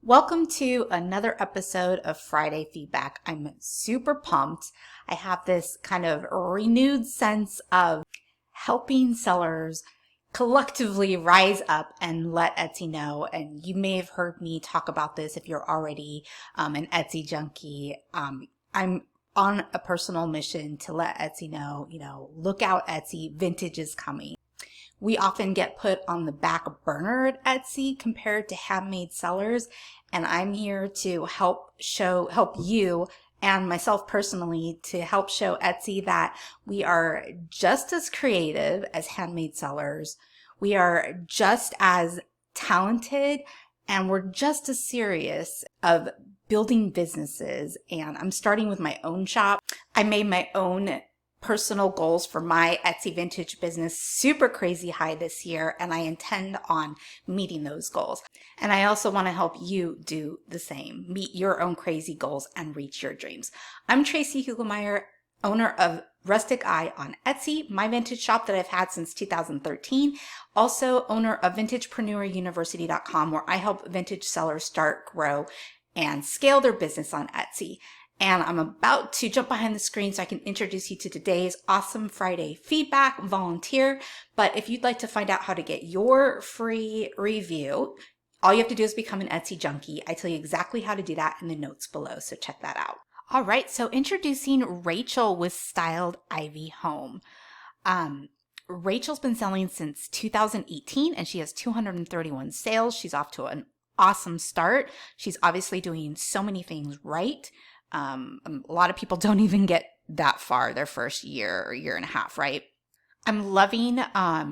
Welcome to another episode of Friday Feedback. I'm super pumped. I have this kind of renewed sense of helping sellers collectively rise up and let Etsy know. And you may have heard me talk about this if you're already an Etsy junkie. I'm on a personal mission to let Etsy know, look out, Etsy, vintage is coming. We often get put on the back burner at Etsy compared to handmade sellers, and I'm here to help you and myself personally to help show Etsy that we are just as creative as handmade sellers. We are just as talented, and we're just as serious of building businesses. And I'm starting with my own shop. I made my own personal goals for my Etsy vintage business super crazy high this year, and I intend on meeting those goals. And I also want to help you do the same, meet your own crazy goals and reach your dreams. I'm Tracy Hugelmeyer, owner of Rustic Eye on Etsy, my vintage shop that I've had since 2013. Also owner of VintagepreneurUniversity.com, where I help vintage sellers start, grow, and scale their business on Etsy. And I'm about to jump behind the screen so I can introduce you to today's awesome Friday feedback volunteer. But if you'd like to find out how to get your free review, all you have to do is become an Etsy junkie. I tell you exactly how to do that in the notes below, so check that out. All right, so introducing Rachael with Styled Ivy Home. Rachel's been selling since 2018 and she has 231 sales. She's off to an awesome start. She's obviously doing so many things right. A lot of people don't even get that far their first year or year and a half, right? I'm loving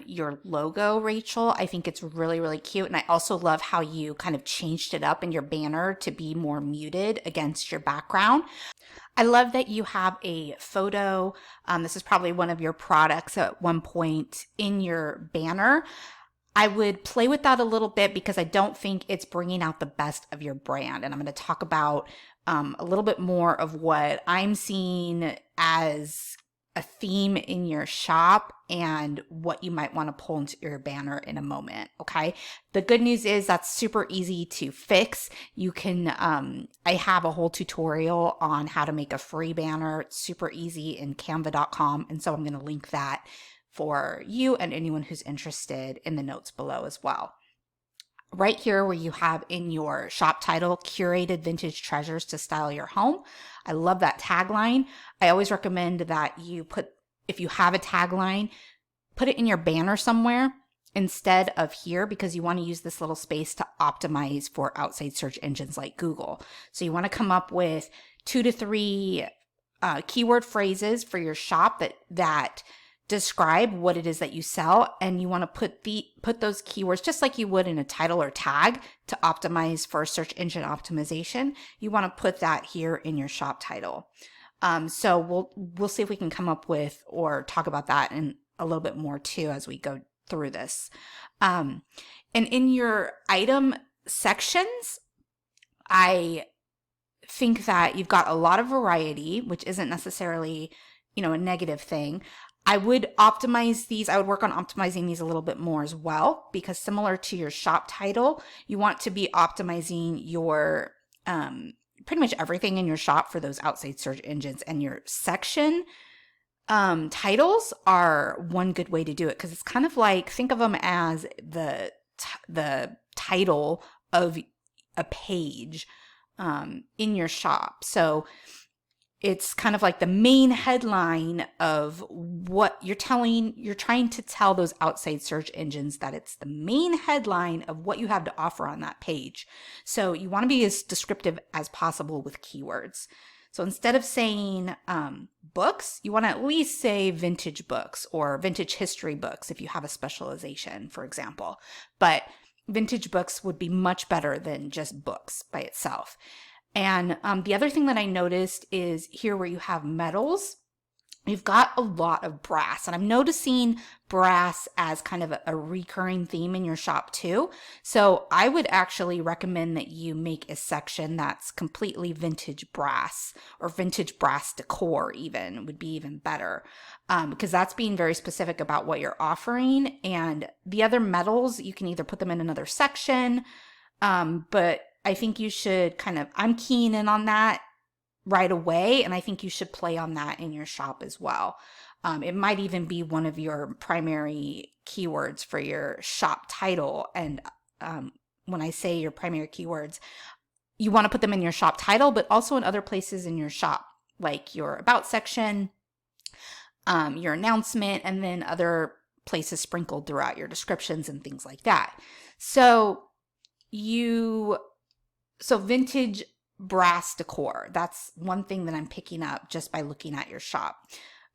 your logo, Rachael. I think it's really, really cute. And I also love how you kind of changed it up in your banner to be more muted against your background. I love that you have a photo. This is probably one of your products at one point in your banner. I would play with that a little bit because I don't think it's bringing out the best of your brand. And I'm going to talk about a little bit more of what I'm seeing as a theme in your shop and what you might want to pull into your banner in a moment. Okay. The good news is that's super easy to fix. You can, I have a whole tutorial on how to make a free banner. It's super easy in canva.com. And so I'm going to link that for you and anyone who's interested in the notes below as well. Right here where you have in your shop title, curated vintage treasures to style your home. I love that tagline. I always recommend that you put, if you have a tagline, put it in your banner somewhere instead of here because you want to use this little space to optimize for outside search engines like Google. So you want to come up with 2 to 3 keyword phrases for your shop that describe what it is that you sell, and you want to put those keywords just like you would in a title or tag to optimize for search engine optimization. You want to put that here in your shop title. So we'll see if we can come up with or talk about that in a little bit more too as we go through this. And in your item sections, I think that you've got a lot of variety, which isn't necessarily, a negative thing. I would optimize these. I would work on optimizing these a little bit more as well, because similar to your shop title, you want to be optimizing your pretty much everything in your shop for those outside search engines, and your section titles are one good way to do it because it's kind of like, think of them as the title of a page in your shop. So it's kind of like the main headline of what you're trying to tell those outside search engines that it's the main headline of what you have to offer on that page. So you want to be as descriptive as possible with keywords. So instead of saying books, you want to at least say vintage books or vintage history books if you have a specialization, for example. But vintage books would be much better than just books by itself. And the other thing that I noticed is here where you have metals, you've got a lot of brass. And I'm noticing brass as kind of a recurring theme in your shop too. So I would actually recommend that you make a section that's completely vintage brass, or vintage brass decor even would be even better, because that's being very specific about what you're offering. And the other metals, you can either put them in another section, but I think you should I'm keying in on that right away. And I think you should play on that in your shop as well. It might even be one of your primary keywords for your shop title. And when I say your primary keywords, you want to put them in your shop title, but also in other places in your shop, like your about section, your announcement, and then other places sprinkled throughout your descriptions and things like that. So vintage brass decor, that's one thing that I'm picking up just by looking at your shop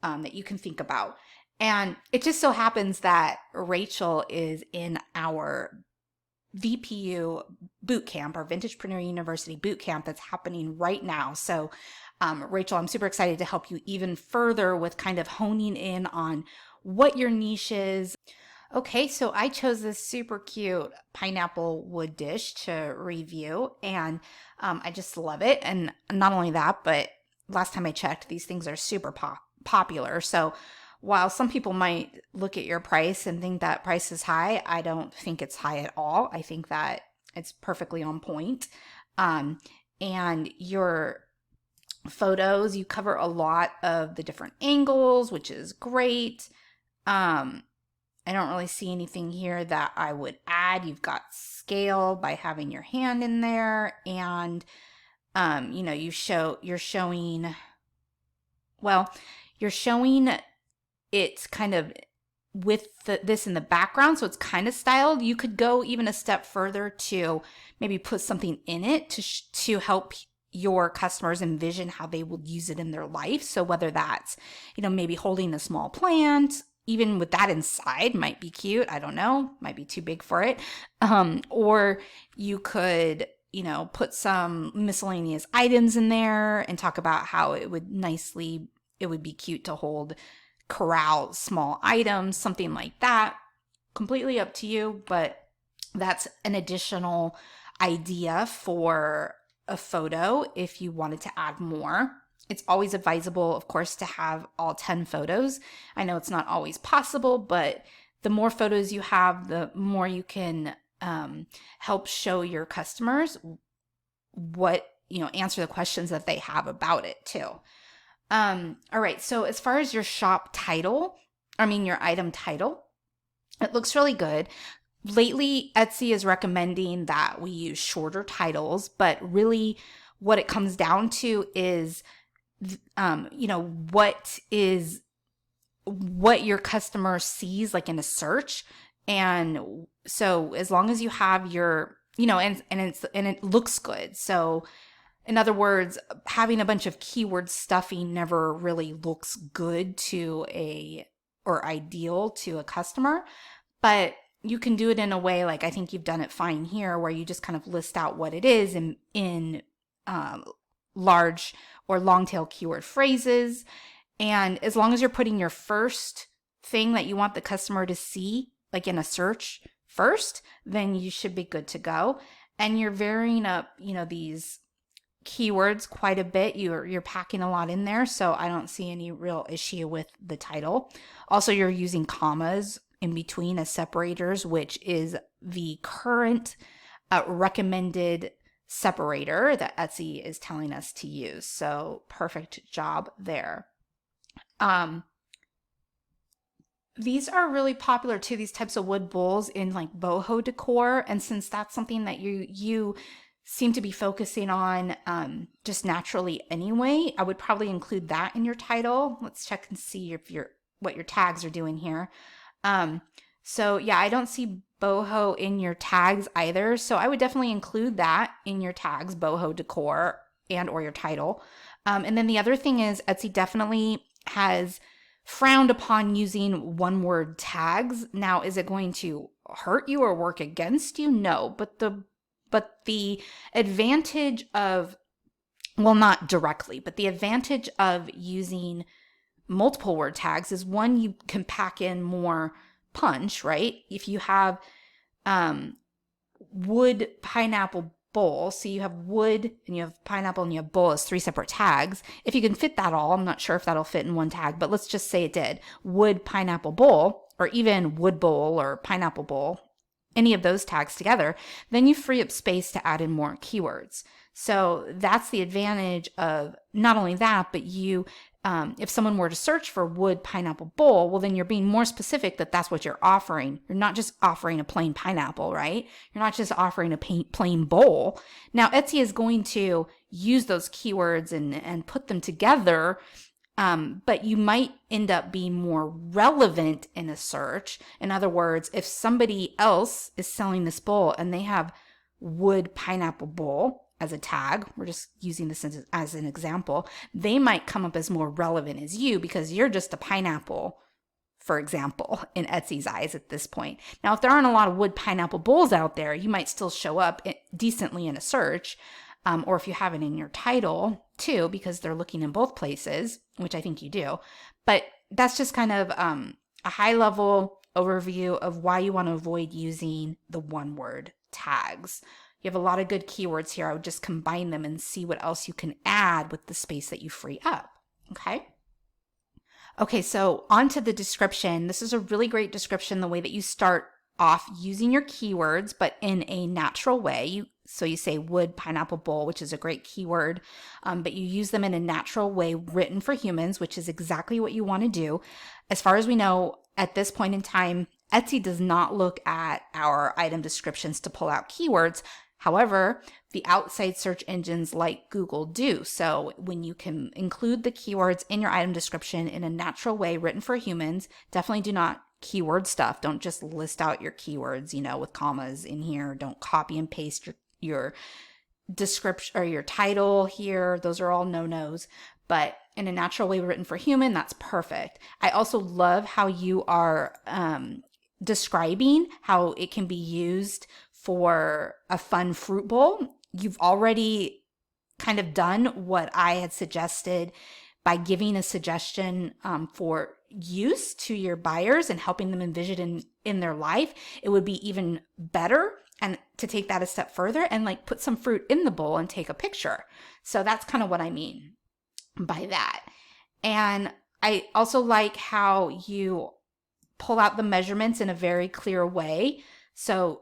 that you can think about. And it just so happens that Rachel is in our VPU boot camp, our Vintagepreneur University boot camp that's happening right now. So Rachel, I'm super excited to help you even further with kind of honing in on what your niche is. Okay, so I chose this super cute pineapple wood dish to review, and I just love it. And not only that, but last time I checked, these things are super popular. So while some people might look at your price and think that price is high, I don't think it's high at all. I think that it's perfectly on point. And your photos, you cover a lot of the different angles, which is great. I don't really see anything here that I would add. You've got scale by having your hand in there, and you're showing it's kind of with this in the background, so it's kind of styled. You could go even a step further to maybe put something in it to help your customers envision how they will use it in their life. So whether that's, maybe holding a small plant, even with that inside might be cute. I don't know, might be too big for it. Or you could, put some miscellaneous items in there and talk about how it would be cute to corral small items, something like that. Completely up to you, but that's an additional idea for a photo if you wanted to add more. It's always advisable, of course, to have all 10 photos. I know it's not always possible, but the more photos you have, the more you can help show your customers answer the questions that they have about it too. All right, so as far as your your item title, it looks really good. Lately, Etsy is recommending that we use shorter titles, but really what it comes down to is what your customer sees like in a search. And so as long as you have your, and it looks good. So in other words, having a bunch of keyword stuffing never really looks good or ideal to a customer, but you can do it in a way like I think you've done it fine here, where you just kind of list out what it is in large or long tail keyword phrases. And as long as you're putting your first thing that you want the customer to see, like in a search first, then you should be good to go. And you're varying up, these keywords quite a bit. You're packing a lot in there, so I don't see any real issue with the title. Also, you're using commas in between as separators, which is the current recommended separator that Etsy is telling us to use. So perfect job there. These are really popular too, these types of wood bowls in like boho decor. And since that's something that you seem to be focusing on just naturally anyway, I would probably include that in your title. Let's check and see what your tags are doing here. So yeah, I don't see boho in your tags either. So I would definitely include that in your tags, boho decor or your title. And then the other thing is Etsy definitely has frowned upon using one word tags. Now, is it going to hurt you or work against you? No, but the advantage of, well, not directly, but the advantage of using multiple word tags is one, you can pack in more punch, right? If you have wood, pineapple, bowl, so you have wood and you have pineapple and you have bowl as 3 separate tags. If you can fit that all, I'm not sure if that'll fit in one tag, but let's just say it did. Wood, pineapple, bowl, or even wood bowl or pineapple bowl, any of those tags together, then you free up space to add in more keywords. So that's the advantage of not only that, but you, if someone were to search for wood pineapple bowl, well, then you're being more specific that that's what you're offering. You're not just offering a plain pineapple, right? You're not just offering a plain bowl. Now, Etsy is going to use those keywords and put them together, but you might end up being more relevant in a search. In other words, if somebody else is selling this bowl and they have wood pineapple bowl as a tag, we're just using this as an example, they might come up as more relevant as you because you're just a pineapple, for example, in Etsy's eyes at this point. Now, if there aren't a lot of wood pineapple bowls out there, you might still show up decently in a search, or if you have it in your title too, because they're looking in both places, which I think you do. But that's just kind of a high level overview of why you want to avoid using the one word tags. You have a lot of good keywords here. I would just combine them and see what else you can add with the space that you free up. Okay, so on to the description. This is a really great description, the way that you start off using your keywords, but in a natural way. So you say wood pineapple bowl, which is a great keyword, but you use them in a natural way, written for humans, which is exactly what you want to do. As far as we know, at this point in time, Etsy does not look at our item descriptions to pull out keywords. However, the outside search engines like Google do. So when you can include the keywords in your item description in a natural way, written for humans, definitely do not keyword stuff. Don't just list out your keywords, with commas in here. Don't copy and paste your description or your title here. Those are all no-nos. But in a natural way, written for human, that's perfect. I also love how you are describing how it can be used for a fun fruit bowl. You've already kind of done what I had suggested by giving a suggestion for use to your buyers and helping them envision in their life. It would be even better and to take that a step further and like put some fruit in the bowl and take a picture. So that's kind of what I mean by that. And I also like how you pull out the measurements in a very clear way. So,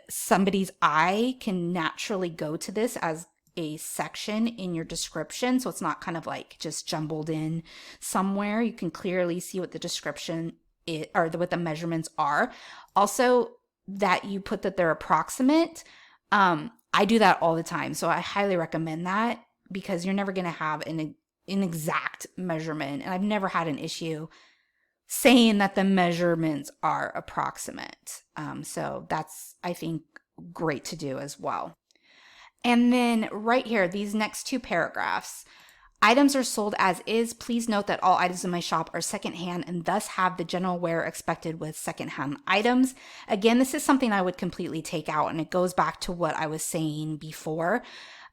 somebody's eye can naturally go to this as a section in your description. So it's not kind of like just jumbled in somewhere. You can clearly see what the description is, or what the measurements are. Also, that you put that they're approximate. I do that all the time. So I highly recommend that because you're never going to have an exact measurement. And I've never had an issue saying that the measurements are approximate. So that's, I think, great to do as well. And then right here, these next two paragraphs, items are sold as is. Please note that all items in my shop are secondhand and thus have the general wear expected with secondhand items. Again, this is something I would completely take out, and it goes back to what I was saying before.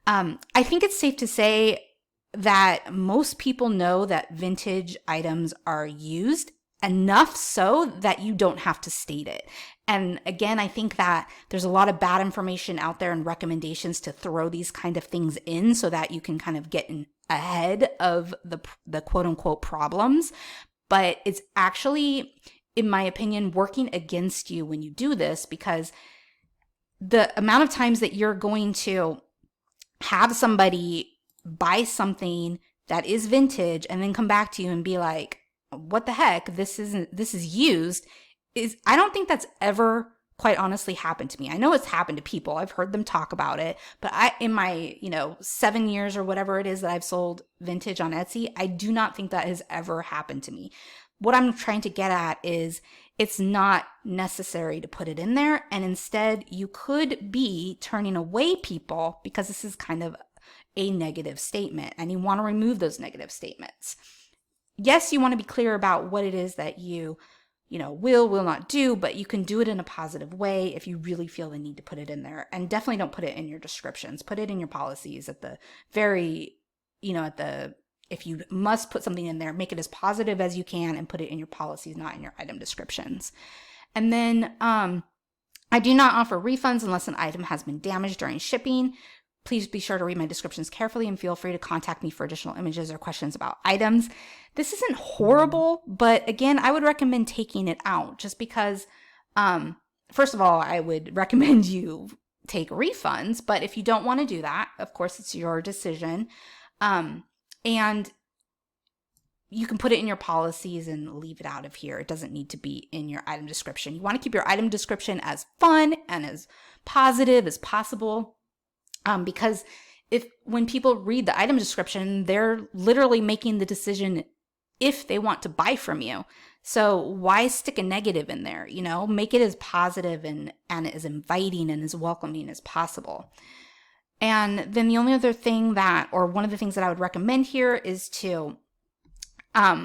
I think it's safe to say that most people know that vintage items are used, enough so that you don't have to state it. And again, I think that there's a lot of bad information out there and recommendations to throw these kind of things in so that you can kind of get ahead of the quote unquote problems. But it's actually, in my opinion, working against you when you do this, because the amount of times that you're going to have somebody buy something that is vintage and then come back to you and be like, what the heck, this is used, I don't think that's ever quite honestly happened to me. I know it's happened to people. I've heard them talk about it, but in my 7 years or whatever it is that I've sold vintage on Etsy, I do not think that has ever happened to me. What I'm trying to get at is it's not necessary to put it in there, and instead you could be turning away people because this is kind of a negative statement and you want to remove those negative statements. Yes, you want to be clear about what it is that you will not do, but you can do it in a positive way if you really feel the need to put it in there. And definitely don't put it in your descriptions. Put it in your policies at the very, if you must put something in there, make it as positive as you can and put it in your policies, not in your item descriptions. And then I do not offer refunds unless an item has been damaged during shipping. Please be sure to read my descriptions carefully and feel free to contact me for additional images or questions about items. This isn't horrible, but again, I would recommend taking it out just because first of all, I would recommend you take refunds, but if you don't want to do that, of course, it's your decision. And you can put it in your policies and leave it out of here. It doesn't need to be in your item description. You want to keep your item description as fun and as positive as possible, because when people read the item description, they're literally making the decision if they want to buy from you. So why stick a negative in there? Make it as positive and as inviting and as welcoming as possible. And then the only other thing one of the things that I would recommend here is to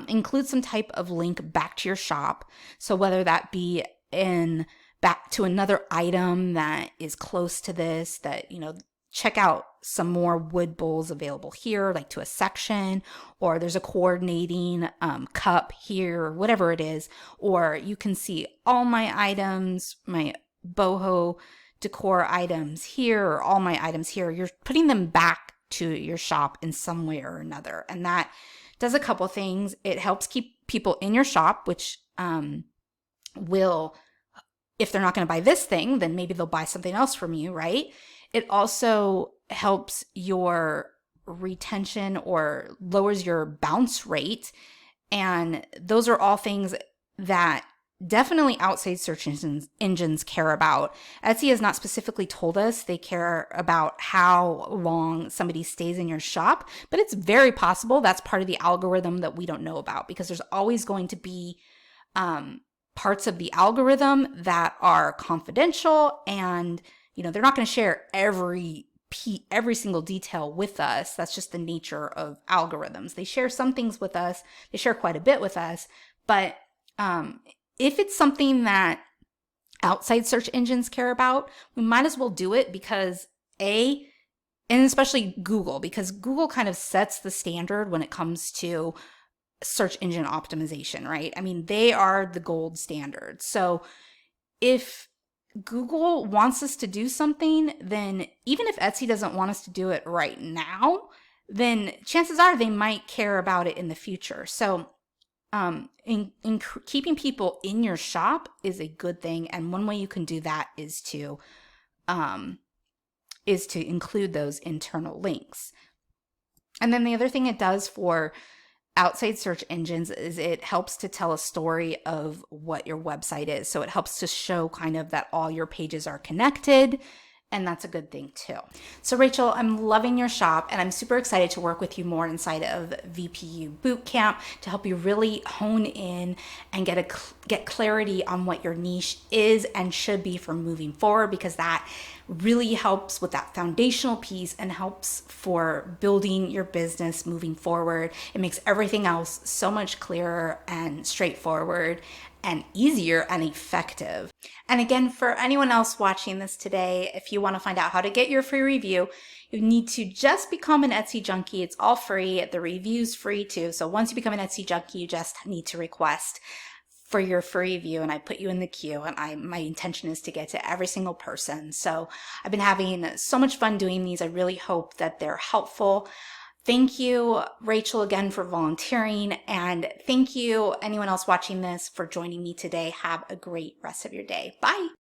include some type of link back to your shop. So whether that be back to another item that is close to this, that, check out some more wood bowls available here, like to a section, or there's a coordinating cup here, or whatever it is, or you can see all my items, my boho decor items here, or all my items here. You're putting them back to your shop in some way or another. And that does a couple things. It helps keep people in your shop, which will, if they're not going to buy this thing, then maybe they'll buy something else from you, right? It also helps your retention or lowers your bounce rate. And those are all things that definitely outside search engines care about. Etsy has not specifically told us they care about how long somebody stays in your shop, but it's very possible that's part of the algorithm that we don't know about, because there's always going to be parts of the algorithm that are confidential, and they're not going to share every single detail with us. That's just the nature of algorithms. They share some things with us. They share quite a bit with us. But if it's something that outside search engines care about, we might as well do it, because and especially Google, because Google kind of sets the standard when it comes to search engine optimization, right? I mean, they are the gold standard. So if Google wants us to do something, then even if Etsy doesn't want us to do it right now, then chances are they might care about it in the future. So in keeping people in your shop is a good thing. And one way you can do that is to include those internal links. And then the other thing it does for outside search engines is it helps to tell a story of what your website is. So it helps to show kind of that all your pages are connected, and that's a good thing too. So Rachel, I'm loving your shop, and I'm super excited to work with you more inside of VPU Bootcamp to help you really hone in and get clarity on what your niche is and should be for moving forward, because that really helps with that foundational piece and helps for building your business moving forward. It makes everything else so much clearer and straightforward and easier and effective. And again, for anyone else watching this today, if you want to find out how to get your free review, you need to just become an Etsy Junkie. It's all free. The review's free too. So once you become an Etsy Junkie, you just need to request for your free review, and I put you in the queue, and my intention is to get to every single person. So I've been having so much fun doing these. I really hope that they're helpful. Thank you, Rachel, again for volunteering, and thank you anyone else watching this for joining me today. Have a great rest of your day. Bye.